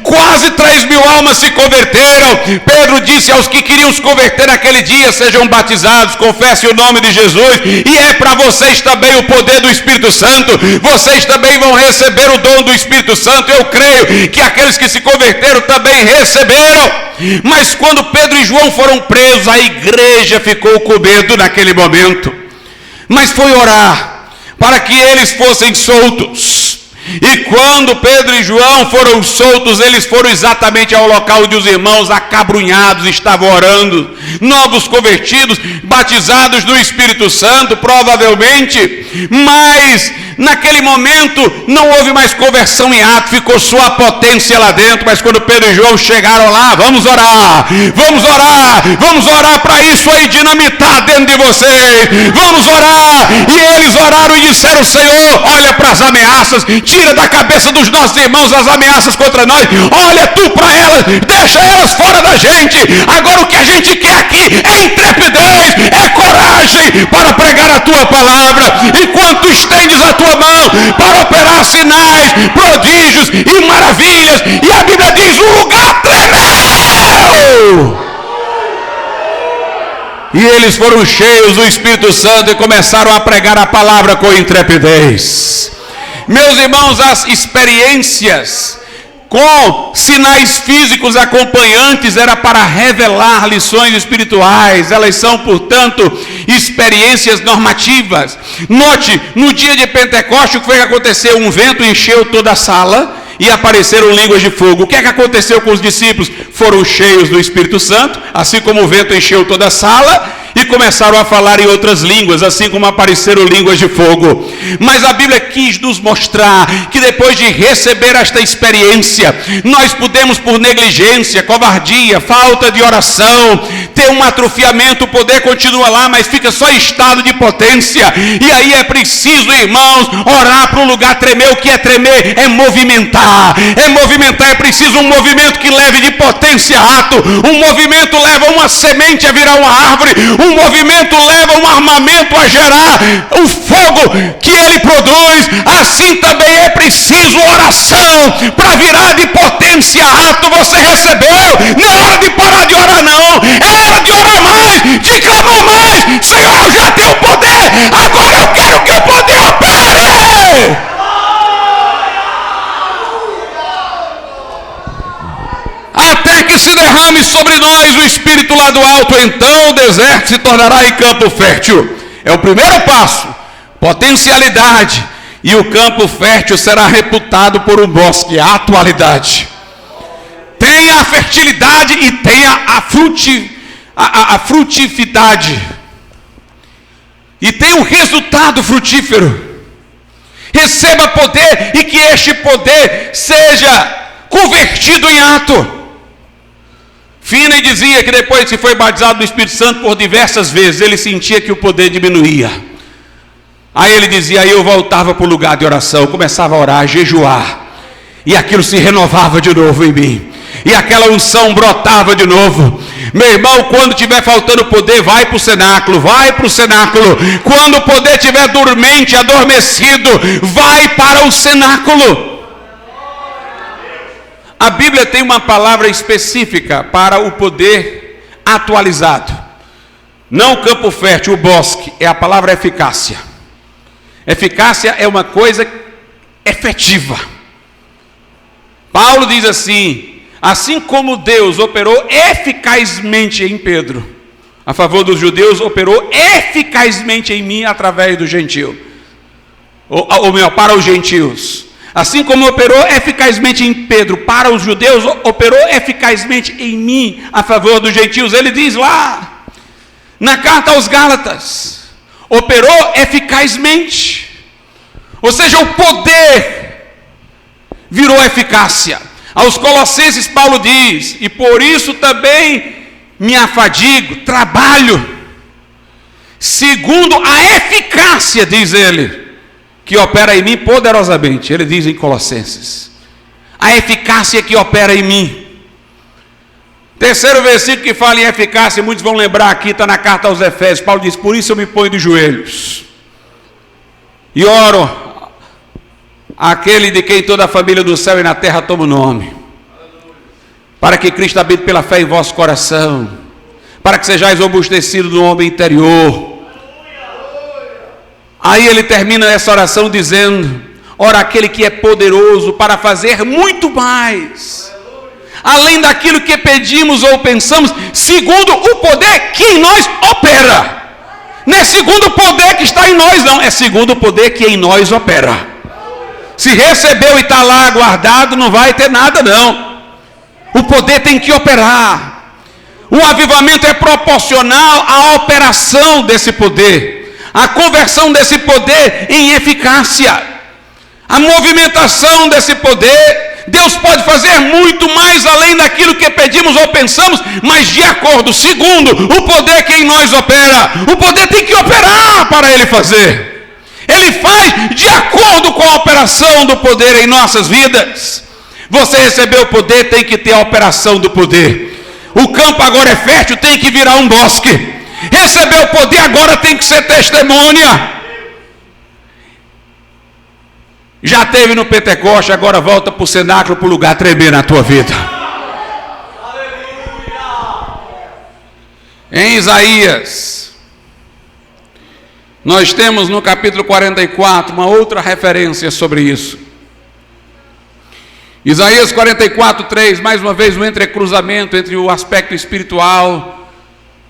quase 3.000 almas se converteram. Pedro disse aos que queriam se converter naquele dia, sejam batizados, confessem o nome de Jesus, e é para vocês também o poder do Espírito Santo. Vocês também vão receber o dom do Espírito Santo. Santo. Eu creio que aqueles que se converteram também receberam. Mas quando Pedro e João foram presos, a igreja ficou com medo naquele momento. Mas foi orar para que eles fossem soltos. E quando Pedro e João foram soltos, eles foram exatamente ao local onde os irmãos acabrunhados estavam orando, novos convertidos, batizados no Espírito Santo, provavelmente, mas naquele momento não houve mais conversão em ato, ficou só a potência lá dentro. Mas quando Pedro e João chegaram lá, vamos orar para isso aí dinamitar dentro de vocês, vamos orar. E eles oraram e disseram: Senhor, olha para as ameaças, tira da cabeça dos nossos irmãos as ameaças contra nós, olha tu para elas, deixa elas fora da gente. Agora o que a gente quer aqui é intrepidez, é coragem para pregar a tua palavra, enquanto tu estendes a tua mão para operar sinais, prodígios e maravilhas. E a Bíblia diz: o lugar tremeu. E eles foram cheios do Espírito Santo e começaram a pregar a palavra com intrepidez. Meus irmãos, as experiências com sinais físicos acompanhantes era para revelar lições espirituais. Elas são, portanto, experiências normativas. Note, no dia de Pentecostes, o que foi que aconteceu? Um vento encheu toda a sala e apareceram línguas de fogo. O que é que aconteceu com os discípulos? Foram cheios do Espírito Santo, assim como o vento encheu toda a sala, e começaram a falar em outras línguas, assim como apareceram línguas de fogo. Mas a Bíblia quis nos mostrar que depois de receber esta experiência, nós podemos, por negligência, covardia, falta de oração, ter um atrofiamento. O poder continua lá, mas fica só em estado de potência. E aí é preciso, irmãos, orar para o lugar tremer. O que é tremer? É movimentar. É preciso um movimento que leve de potência a ato. Um movimento leva uma semente a virar uma árvore. Um movimento leva um armamento a gerar o fogo que ele produz. Assim também é preciso oração para virar de potência a ato. Você recebeu, não é hora de parar de orar, não. É hora de orar mais, de clamar mais. Senhor, eu já tenho poder, agora eu quero que o poder opere. Até que se derrame sobre nós o Espírito lá do alto, então o deserto se tornará em campo fértil. É o primeiro passo, potencialidade, e o campo fértil será reputado por um bosque, a atualidade. Tenha a fertilidade e tenha a frutividade, e tenha um resultado frutífero. Receba poder e que este poder seja convertido em ato. Finney dizia que depois que foi batizado no Espírito Santo por diversas vezes, ele sentia que o poder diminuía. Aí ele dizia: aí eu voltava para o lugar de oração, começava a orar, a jejuar, e aquilo se renovava de novo em mim, e aquela unção brotava de novo. Meu irmão, quando tiver faltando poder, vai para o cenáculo, quando o poder estiver dormente, adormecido, vai para o cenáculo. A Bíblia tem uma palavra específica para o poder atualizado. Não o campo fértil, o bosque, é a palavra eficácia. Eficácia é uma coisa efetiva. Paulo diz assim: assim como Deus operou eficazmente em Pedro, a favor dos judeus, operou eficazmente em mim através do gentio. Ou melhor, para os gentios. Assim como operou eficazmente em Pedro para os judeus, operou eficazmente em mim a favor dos gentios. Ele diz lá na carta aos Gálatas: operou eficazmente. Ou seja, o poder virou eficácia. Aos Colossenses Paulo diz: e por isso também me afadigo, trabalho, segundo a eficácia, diz ele, que opera em mim poderosamente. Ele diz em Colossenses: a eficácia que opera em mim. Terceiro versículo que fala em eficácia, muitos vão lembrar aqui, está na carta aos Efésios. Paulo diz: por isso eu me ponho de joelhos e oro àquele de quem toda a família do céu e na terra toma o nome, para que Cristo habite pela fé em vosso coração, para que sejais robustecidos no homem interior. Aí ele termina essa oração dizendo: Ora, aquele que é poderoso para fazer muito mais, além daquilo que pedimos ou pensamos, segundo o poder que em nós opera. Não é segundo o poder que está em nós, não, é segundo o poder que em nós opera. Se recebeu e está lá guardado, não vai ter nada, não. O poder tem que operar. O avivamento é proporcional à operação desse poder, à conversão desse poder em eficácia. A movimentação desse poder, Deus pode fazer muito mais além daquilo que pedimos ou pensamos, mas de acordo, segundo o poder que em nós opera. O poder tem que operar para Ele fazer. Ele faz de acordo com a operação do poder em nossas vidas. Você recebeu o poder, tem que ter a operação do poder. O campo agora é fértil, tem que virar um bosque. Recebeu o poder, agora tem que ser testemunha. Já teve no Pentecoste, agora volta para o cenáculo, para o lugar tremer na tua vida. Em Isaías, nós temos no capítulo 44 uma outra referência sobre isso. Isaías 44:3, mais uma vez um entrecruzamento entre o aspecto espiritual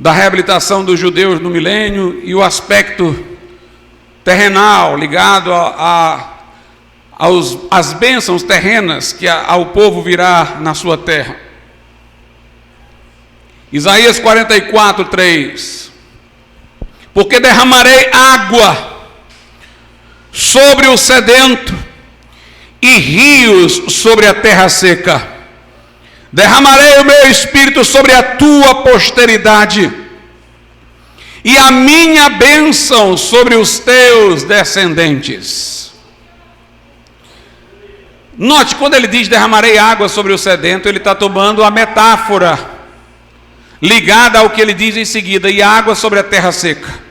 da reabilitação dos judeus no milênio e o aspecto terrenal ligado às bênçãos terrenas que ao povo virá na sua terra. Isaías 44:3: porque derramarei água sobre o sedento e rios sobre a terra seca. Derramarei o meu espírito sobre a tua posteridade e a minha bênção sobre os teus descendentes. Note, quando ele diz derramarei água sobre o sedento, ele está tomando a metáfora ligada ao que ele diz em seguida, e água sobre a terra seca.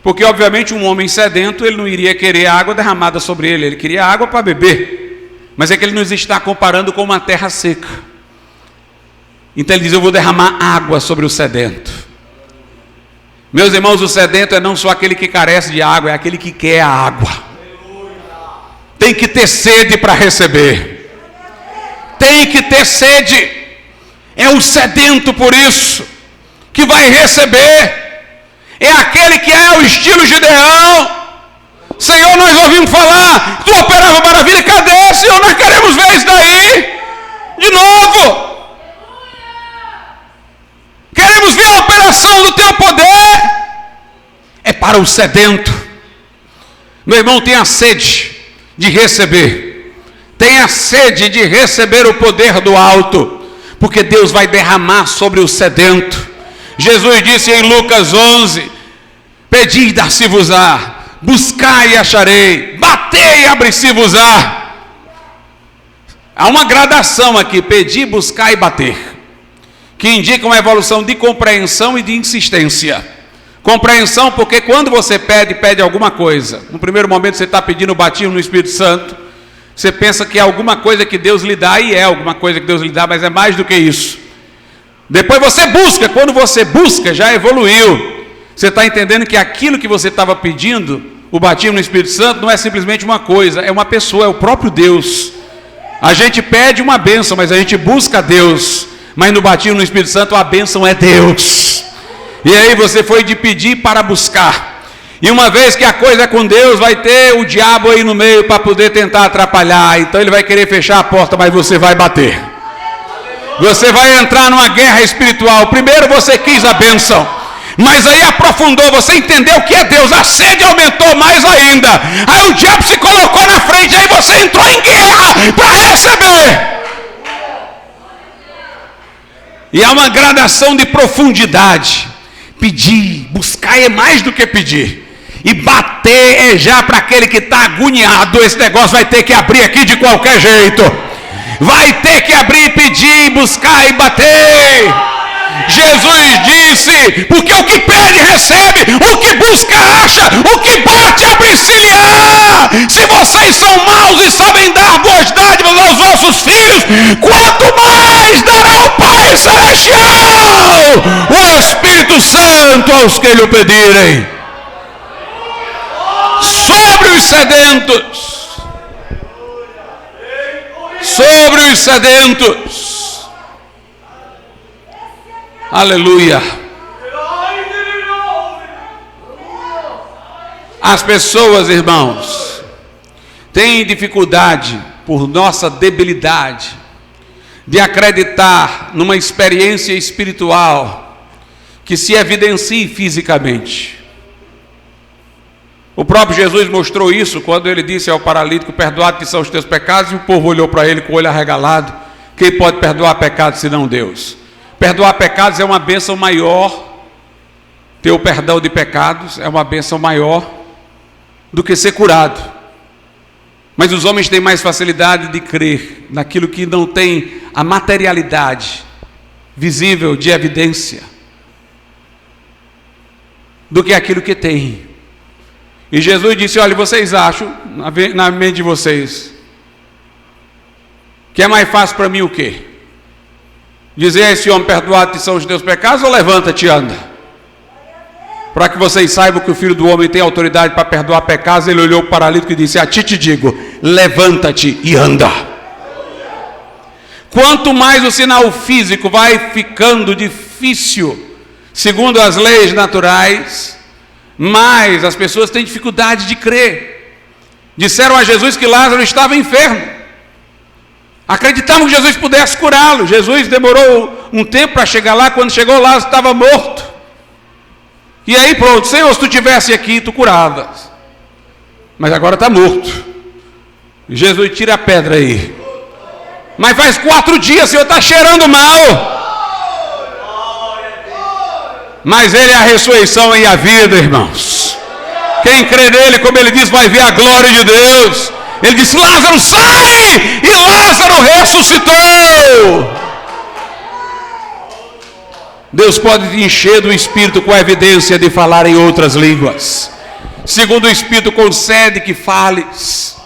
Porque obviamente um homem sedento, ele não iria querer água derramada sobre ele, ele queria água para beber. Mas é que ele nos está comparando com uma terra seca. Então ele diz, eu vou derramar água sobre o sedento. Meus irmãos, o sedento é não só aquele que carece de água, é aquele que quer a água. Tem que ter sede para receber. Tem que ter sede. É o sedento, por isso, que vai receber. É aquele que é o estilo Gideão. Senhor, nós ouvimos falar, tu operava maravilha, cadê, Senhor? Nós queremos ver isso daí de novo. Queremos ver a operação do teu poder. É para o sedento. Meu irmão, tenha sede de receber. Tenha sede de receber o poder do alto, porque Deus vai derramar sobre o sedento. Jesus disse em Lucas 11, pedi e dar-se-vos-á, buscai e acharei, batei e abri-se-vos-á. Há uma gradação aqui, pedir, buscar e bater, que indica uma evolução de compreensão e de insistência. Compreensão, porque quando você pede alguma coisa, no primeiro momento você está pedindo o batismo no Espírito Santo, você pensa que é alguma coisa que Deus lhe dá, e é alguma coisa que Deus lhe dá, mas é mais do que isso. Depois você busca, quando você busca, já evoluiu. Você está entendendo que aquilo que você estava pedindo, o batismo no Espírito Santo, não é simplesmente uma coisa, é uma pessoa, é o próprio Deus. A gente pede uma bênção, mas a gente busca Deus. Mas no batismo no Espírito Santo, a bênção é Deus. E aí você foi de pedir para buscar. E uma vez que a coisa é com Deus, vai ter o diabo aí no meio para poder tentar atrapalhar. Então ele vai querer fechar a porta, mas você vai bater. Você vai entrar numa guerra espiritual. Primeiro você quis a bênção, mas aí aprofundou, você entendeu o que é Deus, a sede aumentou mais ainda. Aí o diabo se colocou na frente, aí você entrou em guerra para receber. E há uma gradação de profundidade. Pedir, buscar é mais do que pedir. E bater é já para aquele que está agoniado. Esse negócio vai ter que abrir aqui de qualquer jeito. Vai ter que abrir, pedir, buscar e bater. Jesus disse, porque o que pede recebe, o que busca acha, o que bate abre-se-lhe-á. Se vocês são maus e sabem dar boas dádivas aos vossos filhos, quanto mais dará o Pai Celestial o Espírito Santo aos que lhe pedirem. Sobre os sedentos, e sedentos. Aleluia. As pessoas, irmãos, têm dificuldade, por nossa debilidade, de acreditar numa experiência espiritual que se evidencie fisicamente. O próprio Jesus mostrou isso quando ele disse ao paralítico: perdoado-te são os teus pecados, e o povo olhou para ele com o olho arregalado. Quem pode perdoar pecados senão Deus? Perdoar pecados é uma bênção maior. Ter o perdão de pecados é uma bênção maior do que ser curado. Mas os homens têm mais facilidade de crer naquilo que não tem a materialidade visível de evidência do que aquilo que tem. E Jesus disse: olha, vocês acham na mente de vocês que é mais fácil para mim o quê? Dizer a esse homem: perdoado-te são os teus pecados, ou levanta-te e anda? Para que vocês saibam que o Filho do Homem tem autoridade para perdoar pecados, ele olhou para o paralítico e disse: a ti te digo, levanta-te e anda. Quanto mais o sinal físico vai ficando difícil, segundo as leis naturais, mais as pessoas têm dificuldade de crer. Disseram a Jesus que Lázaro estava enfermo, acreditavam que Jesus pudesse curá-lo. Jesus demorou um tempo para chegar lá. Quando chegou, Lázaro estava morto. E aí pronto: Senhor, se tu estivesse aqui, tu curavas, mas agora está morto. Jesus: tira a pedra aí. Mas faz 4 dias, Senhor, está cheirando mal. Mas ele é a ressurreição e a vida, irmãos. Quem crê nele, como ele diz, vai ver a glória de Deus. Ele disse: Lázaro, sai! E Lázaro ressuscitou. Deus pode te encher do Espírito com a evidência de falar em outras línguas. Segundo o Espírito concede que fales.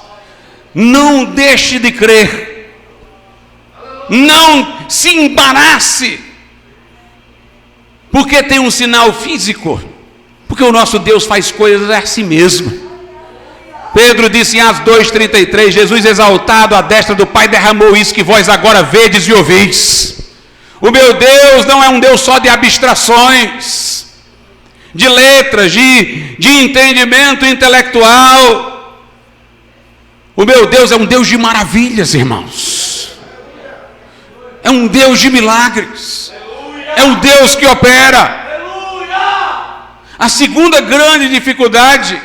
Não deixe de crer. Não se embarace porque tem um sinal físico, porque o nosso Deus faz coisas a si mesmo. Pedro disse em Atos 2,33: Jesus, exaltado à destra do Pai, derramou isso que vós agora vedes e ouvis. O meu Deus não é um Deus só de abstrações, de letras, de entendimento intelectual. O meu Deus é um Deus de maravilhas, irmãos. É um Deus de milagres. É um Deus que opera. A segunda grande dificuldade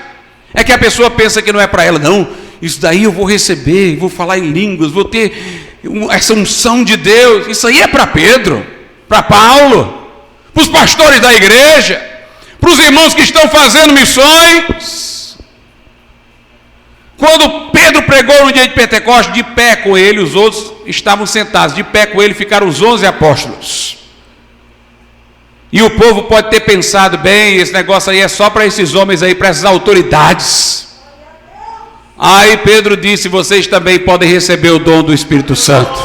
é que a pessoa pensa que não é para ela. Não, isso daí eu vou receber, vou falar em línguas, vou ter essa unção de Deus. Isso aí é para Pedro, para Paulo, para os pastores da igreja, para os irmãos que estão fazendo missões. Quando Pedro pregou no dia de Pentecostes, de pé com ele, os outros estavam sentados, de pé com ele ficaram os 11 apóstolos. E o povo pode ter pensado: bem, esse negócio aí é só para esses homens aí, para essas autoridades. Aí Pedro disse: vocês também podem receber o dom do Espírito Santo,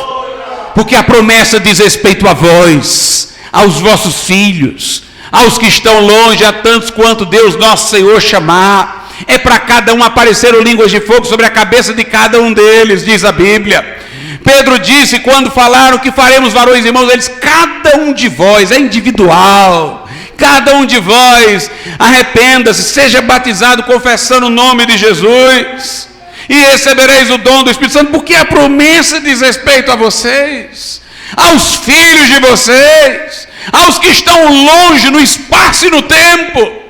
porque a promessa diz respeito a vós, aos vossos filhos, aos que estão longe, a tantos quanto Deus nosso Senhor chamar. É para cada um apareceram línguas de fogo sobre a cabeça de cada um deles, diz a Bíblia. Pedro disse, quando falaram que faremos varões e irmãos, eles: cada um de vós, é individual, cada um de vós arrependa-se, seja batizado confessando o nome de Jesus, e recebereis o dom do Espírito Santo, porque a promessa diz respeito a vocês, aos filhos de vocês, aos que estão longe no espaço e no tempo,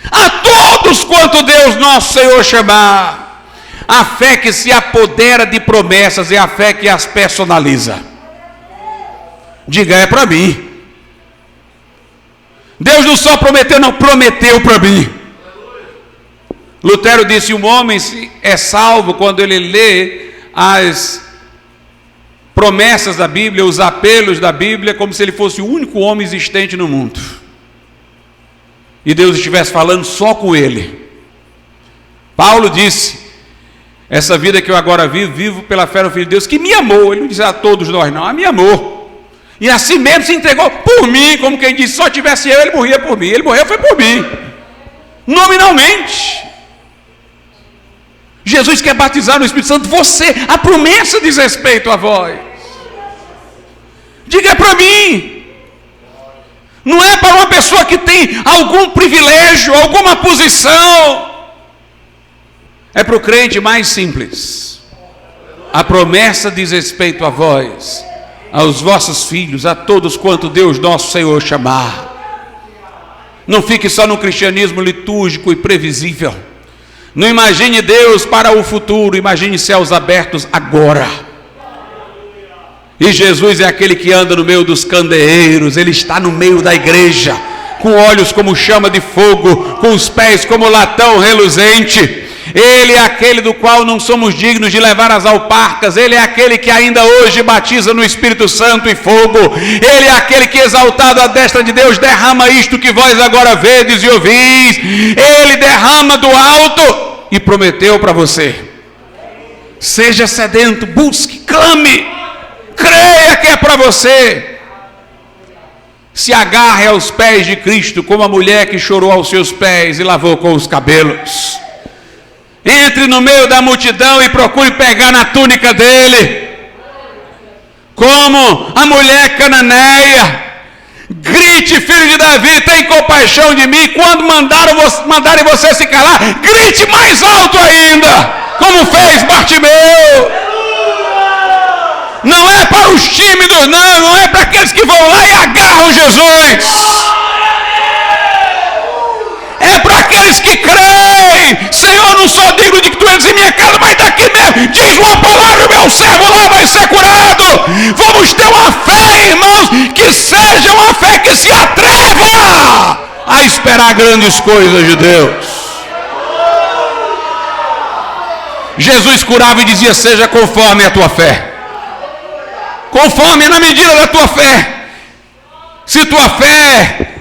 a todos quanto Deus nosso Senhor chamar. A fé que se apodera de promessas é a fé que as personaliza. Diga: é para mim. Deus não só prometeu, não, prometeu para mim. Lutero disse: um homem é salvo quando ele lê as promessas da Bíblia, os apelos da Bíblia, como se ele fosse o único homem existente no mundo, e Deus estivesse falando só com ele. Paulo disse: essa vida que eu agora vivo, vivo pela fé no Filho de Deus, que me amou. Ele não disse a todos nós, não, me amou, e assim mesmo se entregou por mim, como quem disse: só tivesse eu, ele morria por mim. Ele morreu foi por mim, nominalmente. Jesus quer batizar no Espírito Santo você, a promessa diz respeito a vós. Diga: é para mim. Não é para uma pessoa que tem algum privilégio, alguma posição. É para o crente mais simples. A promessa diz respeito a vós, aos vossos filhos, a todos quanto Deus nosso Senhor chamar. Não fique só no cristianismo litúrgico e previsível. Não imagine Deus para o futuro, imagine céus abertos agora. E Jesus é aquele que anda no meio dos candeeiros, Ele está no meio da igreja, com olhos como chama de fogo, com os pés como latão reluzente. Ele é aquele do qual não somos dignos de levar as alparcas. Ele é aquele que ainda hoje batiza no Espírito Santo e fogo. Ele é aquele que, exaltado à destra de Deus, derrama isto que vós agora vedes e ouvis. Ele derrama do alto e prometeu para você: seja sedento, busque, clame, creia que é para você. Se agarre aos pés de Cristo, como a mulher que chorou aos seus pés e lavou com os cabelos. Entre no meio da multidão e procure pegar na túnica dele, como a mulher cananeia. Grite: filho de Davi, tem compaixão de mim. Quando mandarem você se calar, grite mais alto ainda, como fez Bartimeu. Não é para os tímidos, não é para aqueles que vão lá e agarram Jesus. É para aqueles que creem. Senhor, não sou digno de que tu entres em minha casa, mas daqui mesmo diz uma palavra, o meu servo lá vai ser curado. Vamos ter uma fé, irmãos, que seja uma fé que se atreva a esperar grandes coisas de Deus. Jesus curava e dizia: seja conforme a tua fé. Conforme, na medida da tua fé. Se tua fé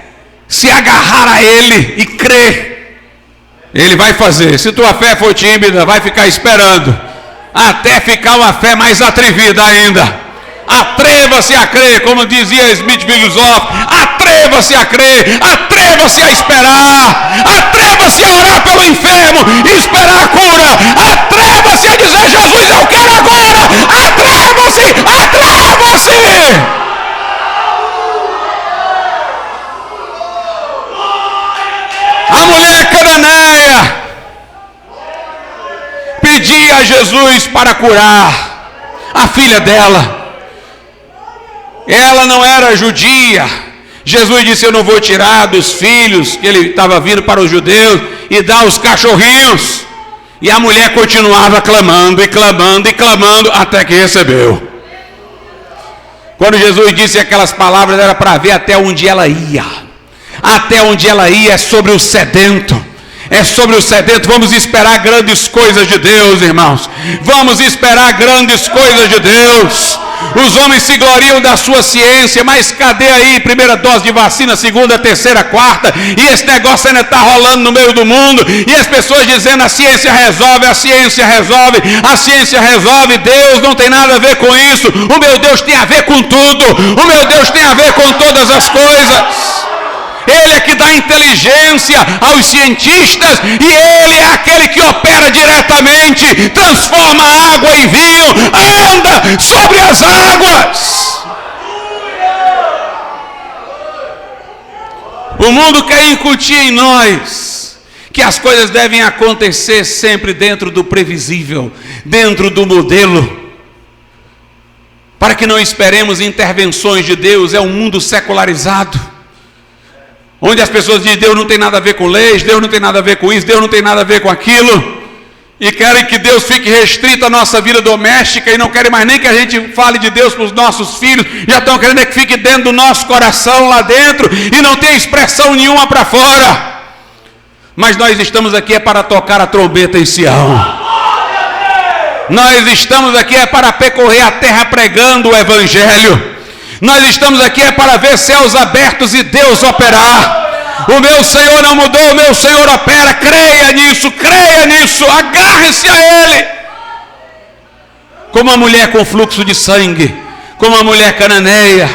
se agarrar a Ele e crer, Ele vai fazer. Se tua fé for tímida, vai ficar esperando até ficar uma fé mais atrevida ainda. Atreva-se a crer, como dizia Smith Wigglesworth. Atreva-se a crer, atreva-se a esperar, atreva-se a orar pelo enfermo e esperar a cura. Atreva-se a dizer: Jesus, eu quero agora. Atreva-se, atreva-se. A mulher cananeia pedia a Jesus para curar a filha dela. Ela não era judia. Jesus disse: eu não vou tirar dos filhos, que ele estava vindo para os judeus, e dar aos cachorrinhos. E a mulher continuava clamando e clamando e clamando, até que recebeu. Quando Jesus disse aquelas palavras, era para ver até onde ela ia. Até onde ela ia é sobre o sedento. É sobre o sedento. Vamos esperar grandes coisas de Deus, irmãos. Vamos esperar grandes coisas de Deus. Os homens se gloriam da sua ciência, mas cadê aí primeira dose de vacina, segunda, terceira, quarta? E esse negócio ainda está rolando no meio do mundo. E as pessoas dizendo: a ciência resolve, a ciência resolve, a ciência resolve. Deus não tem nada a ver com isso. O meu Deus tem a ver com tudo. O meu Deus tem a ver com todas as coisas. Ele é que dá inteligência aos cientistas, e Ele é aquele que opera diretamente, transforma a água em vinho, anda sobre as águas. O mundo quer incutir em nós que as coisas devem acontecer sempre dentro do previsível, dentro do modelo, para que não esperemos intervenções de Deus. É um mundo secularizado, onde as pessoas dizem: Deus não tem nada a ver com leis, Deus não tem nada a ver com isso, Deus não tem nada a ver com aquilo, e querem que Deus fique restrito à nossa vida doméstica, e não querem mais nem que a gente fale de Deus para os nossos filhos, já estão querendo que fique dentro do nosso coração lá dentro, e não tem expressão nenhuma para fora. Mas nós estamos aqui para tocar a trombeta em Sião. Nós estamos aqui para percorrer a terra pregando o Evangelho. Nós estamos aqui para ver céus abertos e Deus operar. O meu Senhor não mudou, o meu Senhor opera. Creia nisso, agarre-se a Ele. Como a mulher com fluxo de sangue, como a mulher cananeia,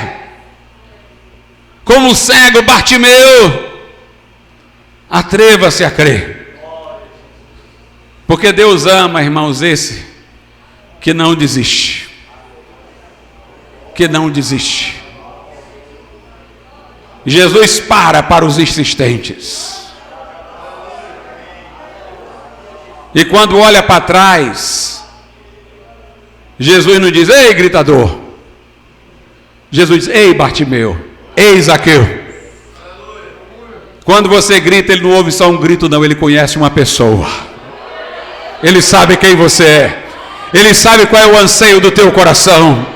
como o cego Bartimeu. Atreva-se a crer, porque Deus ama, irmãos, esse que não desiste. Que não desiste. Jesus para os insistentes. E quando olha para trás, Jesus não diz: ei, gritador. Jesus diz: ei, Bartimeu, ei, Zaqueu. Quando você grita, ele não ouve só um grito, não, ele conhece uma pessoa. Ele sabe quem você é. Ele sabe qual é o anseio do teu coração.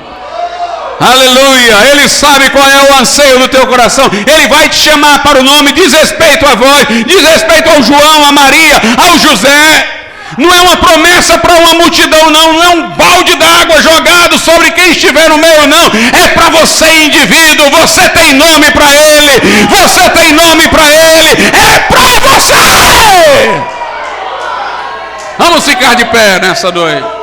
Aleluia. Ele sabe qual é o anseio do teu coração. Ele vai te chamar para o nome. Diz respeito a vós, diz respeito ao João, a Maria, ao José. Não é uma promessa para uma multidão, não é um balde d'água jogado sobre quem estiver no meio, não. É para você, indivíduo. Você tem nome para ele. Você tem nome para ele. É para você. Vamos ficar de pé nessa noite.